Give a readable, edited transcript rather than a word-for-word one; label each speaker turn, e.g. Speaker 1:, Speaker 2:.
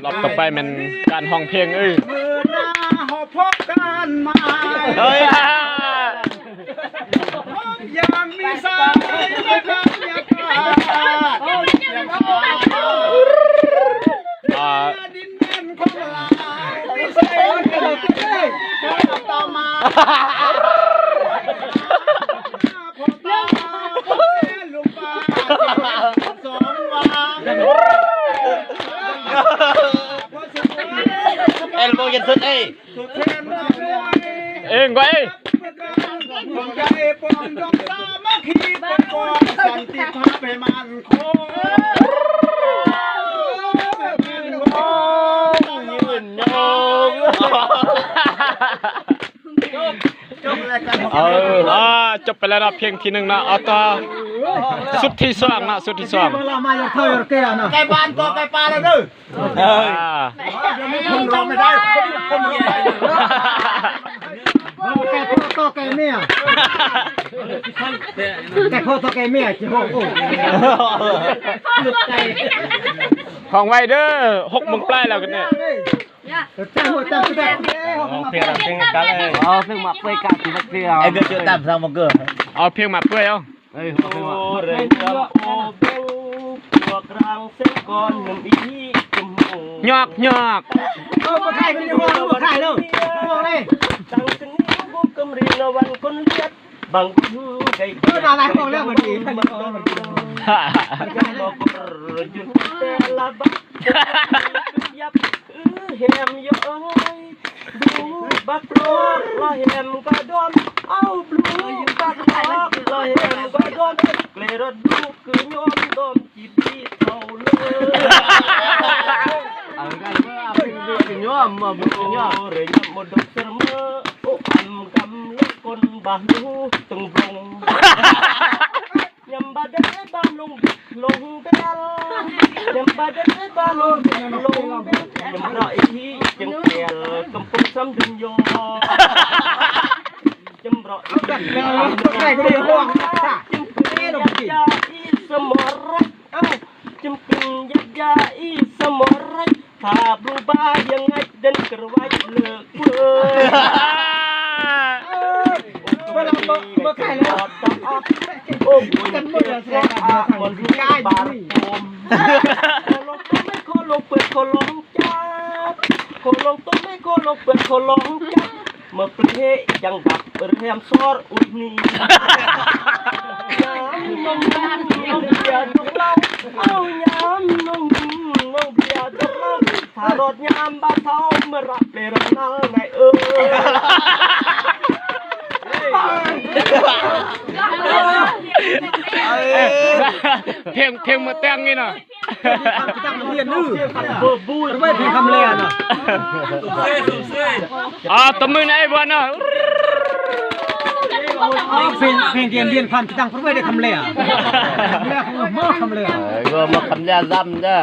Speaker 1: อบต่อไปมันการห้องเพลง
Speaker 2: มือหน้าหอบพบกันมา
Speaker 1: เฮ้ย
Speaker 2: ยังมีสายและกันอยากดินแดนของเราไม่ใช่ต่อมาพอตาพอลูกป้าสองวัน
Speaker 3: เอ็ลโบยันสุดเอ้
Speaker 1: เองไว้
Speaker 2: ใจปองดงสามัคคีปกป้องสันติภาพให้มันคง
Speaker 3: ยืนโยง
Speaker 1: จบไปแล้วนะเพลงที่หนึ่งนะเอาต่อสุดที่สองนะสุดที่สอง
Speaker 2: ไก่บ้านก็ไก่ปลาแล้วเด้อคนร้องไม่ได้คนร้องไม่ได้ไก่พ่อต่อไก่เมียไก่พ่อต่อไก่เมียจีโอ้โห
Speaker 1: ของไวเด้อ6 โมงปลายแล้วกันเนี่ย
Speaker 2: จ้างหัวจ้างแสดง
Speaker 3: เพลงกันเลยเพลงมาเปื่อยกันสิมาเปื่อยไอ้เกิดจุดต่ำสร้างมาเกิด
Speaker 1: เอาเพลงมาเปื่อยเอา
Speaker 3: เฮ้ยเพลงมาเรื่องโอเบลพวกรังเส้นก้อนหนึ่งอีจมูก
Speaker 1: หยอก
Speaker 2: มาขายกันอยู่มาขายเด้อมองเลย
Speaker 3: ตั้งแต่นี้บุกกำเรียนวันคนเลียดบางคนไก่
Speaker 2: อะไรมองเรื่องเหมือนดีกัน
Speaker 3: บอกจุดแต่ละบักยับแฮมย้อยดูบักรอกลอยแฮมก็โดนเอาบลูบักรอกลอยแฮมก็โดนเกลือดูคือโยมโดนจีบีเอาเลยเอากันว่าเป็นโยมมาเป็นโยมเรียนหมดดอกเสมอโอ้คำกำเล็กคนบ้านดูตึงลงยำบาดเด็ดบ้านลงเบลยำบาดเด็ดบ้านลงเบลยำรออีที่จังเกลกำปุกซ้ำดึงโยจำรออีที่
Speaker 2: ใครก็ได้ห่วง
Speaker 3: จำเป็นยาอีสมอรักจำเป็นยาอีสมอรักถ้าบลูบายังไงเดินกระไว้เลิกเว้ย
Speaker 2: เวลาเมื่อไก่แล้ว
Speaker 3: โอ้ยกันหมดเลยแซ่บมันรู้บาร์โฮมโคลงต้นไม่โคลงเปิดโคลงจับโคลงต้นไม่โคลงเปิดโคลงจับเมื่อเปรี้ยยังดับเรียมซอร์อุ่นนี่น้องเบียร์ดงเล่าเอาย้ำน้องเบียร์ดงเล่าถ้ารถยามบ้าเท้าเมื่อรับเลยรับนั่งไง
Speaker 1: เพลงมาแต่งนี่เนาะ
Speaker 2: ตั้งเรียนนื่บูดไม่เพลงคำเลียนอ่ะ
Speaker 1: ตบมือในบ้านเนาะ
Speaker 2: เพลงเรียนความตั้งเพราะไม่ได้คำเลียนเรียกคำเลียน
Speaker 3: ก็มาคำเลียนซ้ำจ้ะ